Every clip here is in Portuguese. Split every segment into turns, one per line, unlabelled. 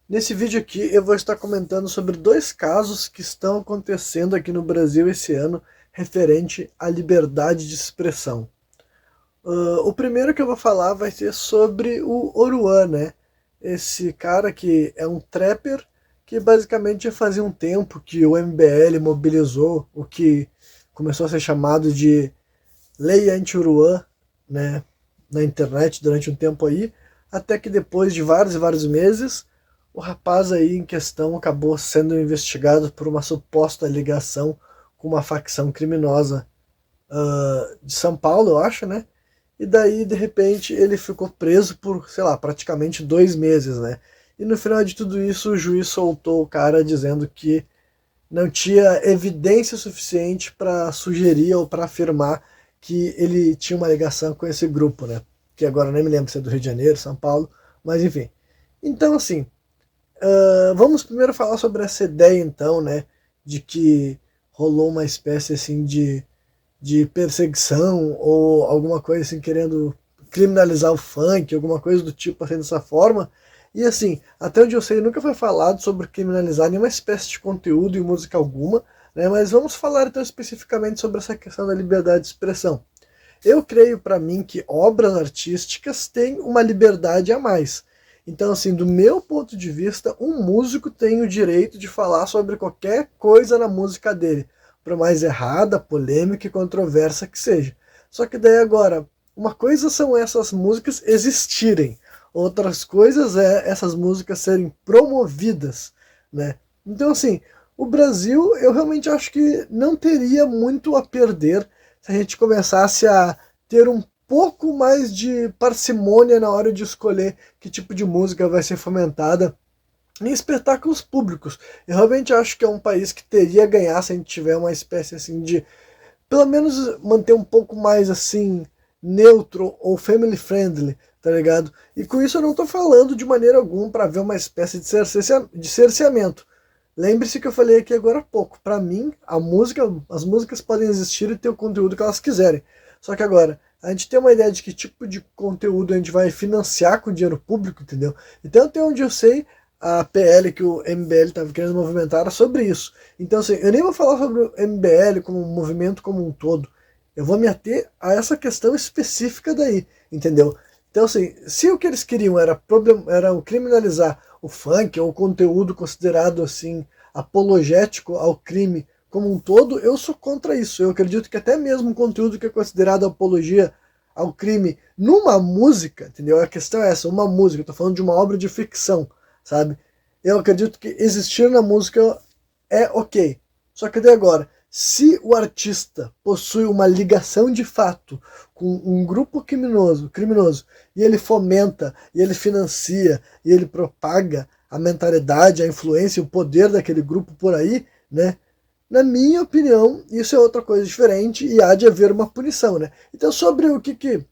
Nesse vídeo aqui eu vou estar comentando sobre dois casos que estão acontecendo aqui no Brasil esse ano referente à liberdade de expressão. O primeiro que eu vou falar vai ser sobre o Oruan, né? Esse cara que é um trapper que basicamente já fazia um tempo que o MBL mobilizou o que começou a ser chamado de Lei Anti-Oruan, né? Na internet durante um tempo aí, até que depois de vários e vários meses o rapaz aí em questão acabou sendo investigado por uma suposta ligação com uma facção criminosa de São Paulo, eu acho, né? E daí, de repente, ele ficou preso por, sei lá, praticamente 2 meses, né? E no final de tudo isso, o juiz soltou o cara dizendo que não tinha evidência suficiente para sugerir ou para afirmar que ele tinha uma ligação com esse grupo, né? Que agora nem me lembro se é do Rio de Janeiro, São Paulo, mas enfim. Então, assim, vamos primeiro falar sobre essa ideia, então, né, de que rolou uma espécie assim de perseguição ou alguma coisa assim querendo criminalizar o funk, alguma coisa do tipo assim dessa forma. E assim, até onde eu sei, nunca foi falado sobre criminalizar nenhuma espécie de conteúdo em música alguma, né? Mas vamos falar então especificamente sobre essa questão da liberdade de expressão. Eu creio para mim que obras artísticas têm uma liberdade a mais. Então, assim, do meu ponto de vista, um músico tem o direito de falar sobre qualquer coisa na música dele, por mais errada, polêmica e controversa que seja. Só que daí agora, uma coisa são essas músicas existirem, outras coisas é essas músicas serem promovidas, né? Então, assim, o Brasil, eu realmente acho que não teria muito a perder se a gente começasse a ter um pouco mais de parcimônia na hora de escolher que tipo de música vai ser fomentada em espetáculos públicos. Eu realmente acho que é um país que teria a ganhar se a gente tiver uma espécie assim de, pelo menos manter um pouco mais assim neutro ou family friendly, tá ligado? E com isso eu não tô falando de maneira alguma para ver uma espécie de cerceamento. Lembre-se que eu falei aqui agora há pouco. Para mim, as músicas podem existir e ter o conteúdo que elas quiserem. Só que agora, a gente tem uma ideia de que tipo de conteúdo a gente vai financiar com dinheiro público, entendeu? Então, até onde eu sei, a PL que o MBL estava querendo movimentar era sobre isso. Então, assim, eu nem vou falar sobre o MBL como um movimento como um todo. Eu vou me ater a essa questão específica daí, entendeu? Então, assim, se o que eles queriam era criminalizar o funk ou o conteúdo considerado assim apologético ao crime como um todo, eu sou contra isso. Eu acredito que até mesmo um conteúdo que é considerado apologia ao crime numa música, entendeu? A questão é essa, uma música, eu tô falando de uma obra de ficção, sabe? Eu acredito que existir na música é ok. Só que daí agora, se o artista possui uma ligação de fato com um grupo criminoso, e ele fomenta, e ele financia, e ele propaga a mentalidade, a influência, o poder daquele grupo por aí, né? Na minha opinião, isso é outra coisa diferente e há de haver uma punição, né? Então, sobre o que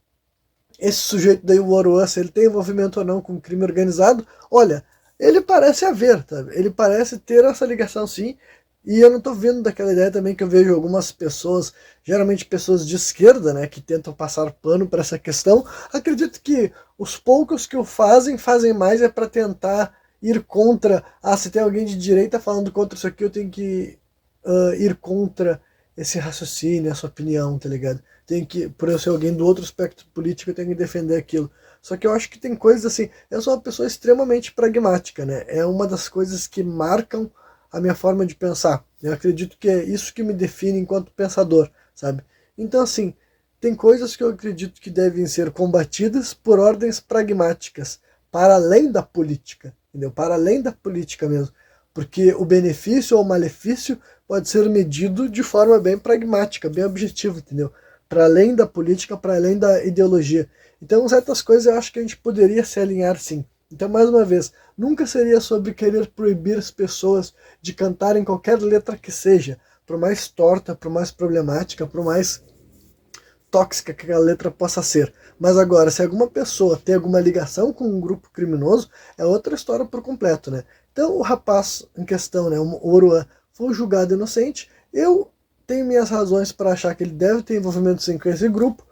esse sujeito daí, o Oruan, se ele tem envolvimento ou não com crime organizado, olha, ele parece haver, tá? Ele parece ter essa ligação sim, e eu não tô vendo daquela ideia também que eu vejo algumas pessoas, geralmente pessoas de esquerda, né, que tentam passar pano para essa questão. Acredito que os poucos que o fazem, fazem mais é para tentar ir contra, se tem alguém de direita falando contra isso aqui, eu tenho que ir contra esse raciocínio, essa opinião, tá ligado? Tem que, por eu ser alguém do outro espectro político, eu tenho que defender aquilo. Só que eu acho que tem coisas assim. Eu sou uma pessoa extremamente pragmática, né? É uma das coisas que marcam a minha forma de pensar. Eu acredito que é isso que me define enquanto pensador, sabe? Então, assim, tem coisas que eu acredito que devem ser combatidas por ordens pragmáticas, para além da política, entendeu? Para além da política mesmo. Porque o benefício ou o malefício pode ser medido de forma bem pragmática, bem objetiva, entendeu? Para além da política, para além da ideologia. Então, certas coisas eu acho que a gente poderia se alinhar sim. Então, mais uma vez, nunca seria sobre querer proibir as pessoas de cantarem qualquer letra que seja, por mais torta, por mais problemática, por mais tóxica que a letra possa ser. Mas agora, se alguma pessoa tem alguma ligação com um grupo criminoso, é outra história por completo, né? Então, o rapaz em questão, né, o Oruan, foi julgado inocente. Eu tenho minhas razões para achar que ele deve ter envolvimento sim com esse grupo,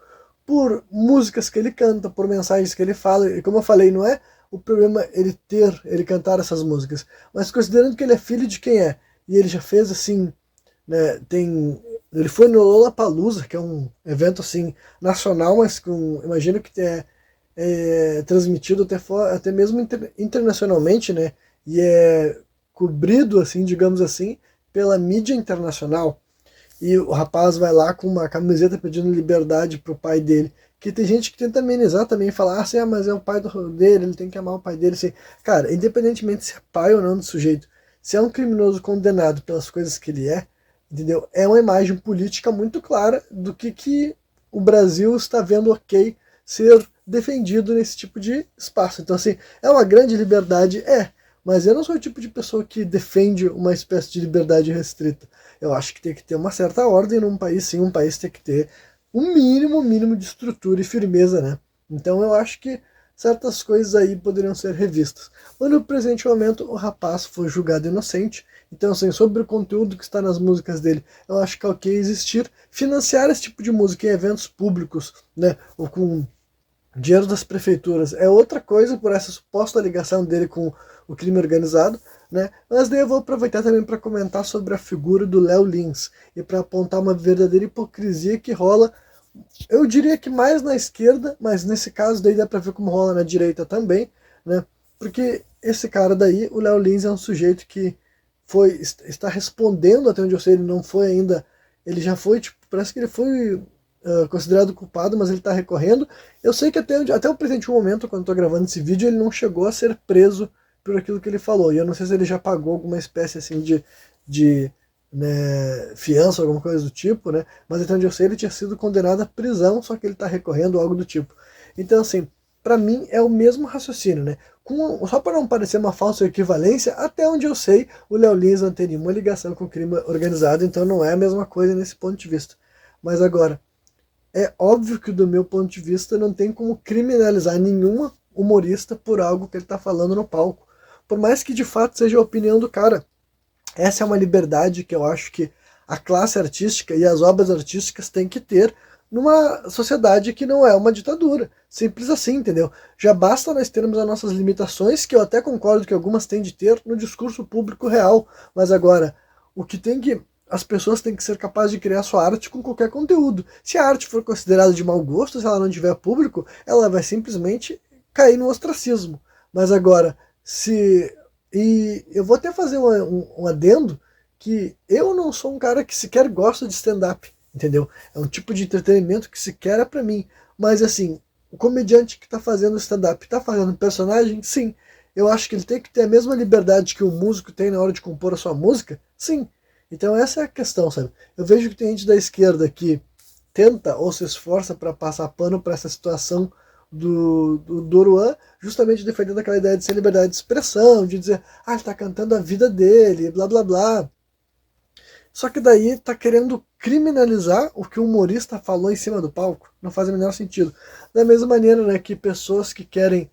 por músicas que ele canta, por mensagens que ele fala. E como eu falei, não é o problema ele cantar essas músicas. Mas considerando que ele é filho de quem é, e ele já fez assim, né, ele foi no Lollapalooza, que é um evento assim nacional, mas imagino que é transmitido até mesmo internacionalmente, né? E é cobrido, assim, digamos assim, pela mídia internacional. E o rapaz vai lá com uma camiseta pedindo liberdade pro pai dele. Que tem gente que tenta amenizar também e falar, assim, mas é o pai dele, ele tem que amar o pai dele. Assim. Cara, independentemente se é pai ou não do sujeito, se é um criminoso condenado pelas coisas que ele é, entendeu? É uma imagem política muito clara do que o Brasil está vendo ok ser defendido nesse tipo de espaço. Então, assim, é uma grande liberdade? Mas eu não sou o tipo de pessoa que defende uma espécie de liberdade restrita. Eu acho que tem que ter uma certa ordem num país, sim, um país tem que ter um mínimo de estrutura e firmeza, né? Então eu acho que certas coisas aí poderiam ser revistas. Mas no presente momento o rapaz foi julgado inocente, então assim, sobre o conteúdo que está nas músicas dele, eu acho que é ok existir, financiar esse tipo de música em eventos públicos, né, ou com dinheiro das prefeituras é outra coisa por essa suposta ligação dele com o crime organizado, né? Mas daí eu vou aproveitar também para comentar sobre a figura do Léo Lins e para apontar uma verdadeira hipocrisia que rola, eu diria que mais na esquerda, mas nesse caso daí dá para ver como rola na direita também, né? Porque esse cara daí, o Léo Lins, é um sujeito que está respondendo, até onde eu sei, ele não foi ainda, ele já foi, tipo, parece que ele foi considerado culpado, mas ele está recorrendo. Eu sei que até o presente momento, quando estou gravando esse vídeo, ele não chegou a ser preso por aquilo que ele falou. E eu não sei se ele já pagou alguma espécie assim de né, fiança, alguma coisa do tipo, né? Mas até onde eu sei, ele tinha sido condenado à prisão, só que ele está recorrendo, algo do tipo. Então, assim, para mim é o mesmo raciocínio, né? Só para não parecer uma falsa equivalência, até onde eu sei, o Léo Lins não tem nenhuma ligação com o crime organizado, então não é a mesma coisa nesse ponto de vista. Mas agora, é óbvio que do meu ponto de vista não tem como criminalizar nenhuma humorista por algo que ele está falando no palco. Por mais que de fato seja a opinião do cara. Essa é uma liberdade que eu acho que a classe artística e as obras artísticas têm que ter numa sociedade que não é uma ditadura. Simples assim, entendeu? Já basta nós termos as nossas limitações, que eu até concordo que algumas têm de ter no discurso público real. Mas agora, o que tem que as pessoas têm que ser capazes de criar sua arte com qualquer conteúdo. Se a arte for considerada de mau gosto, se ela não tiver público, ela vai simplesmente cair no ostracismo. Mas agora, se... E eu vou até fazer um adendo, que eu não sou um cara que sequer gosta de stand-up, entendeu? É um tipo de entretenimento que sequer é pra mim. Mas assim, o comediante que tá fazendo stand-up, tá fazendo personagem? Sim. Eu acho que ele tem que ter a mesma liberdade que o músico tem na hora de compor a sua música? Sim. Então essa é a questão, sabe? Eu vejo que tem gente da esquerda que tenta ou se esforça para passar pano para essa situação do Doruan, justamente defendendo aquela ideia de ser liberdade de expressão, de dizer, ele tá cantando a vida dele, blá blá blá. Só que daí tá querendo criminalizar o que o humorista falou em cima do palco. Não faz o menor sentido. Da mesma maneira, né, que pessoas que querem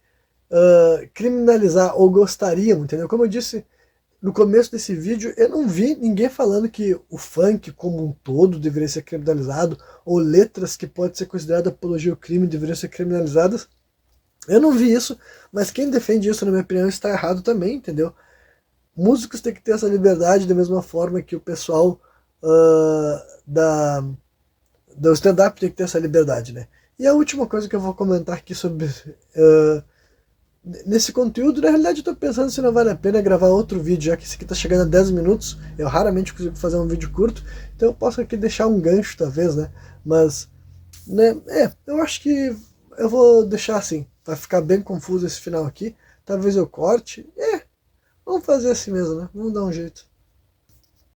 criminalizar ou gostariam, entendeu? Como eu disse no começo desse vídeo, eu não vi ninguém falando que o funk como um todo deveria ser criminalizado, ou letras que podem ser consideradas apologia ao crime deveriam ser criminalizadas. Eu não vi isso, mas quem defende isso, na minha opinião, está errado também, entendeu? Músicos têm que ter essa liberdade da mesma forma que o pessoal do stand-up tem que ter essa liberdade, né? E a última coisa que eu vou comentar aqui sobre nesse conteúdo, na realidade eu tô pensando se não vale a pena gravar outro vídeo, já que esse aqui tá chegando a 10 minutos, eu raramente consigo fazer um vídeo curto, então eu posso aqui deixar um gancho talvez, né, mas, né, eu acho que eu vou deixar assim, vai ficar bem confuso esse final aqui, talvez eu corte, vamos fazer assim mesmo, né, vamos dar um jeito.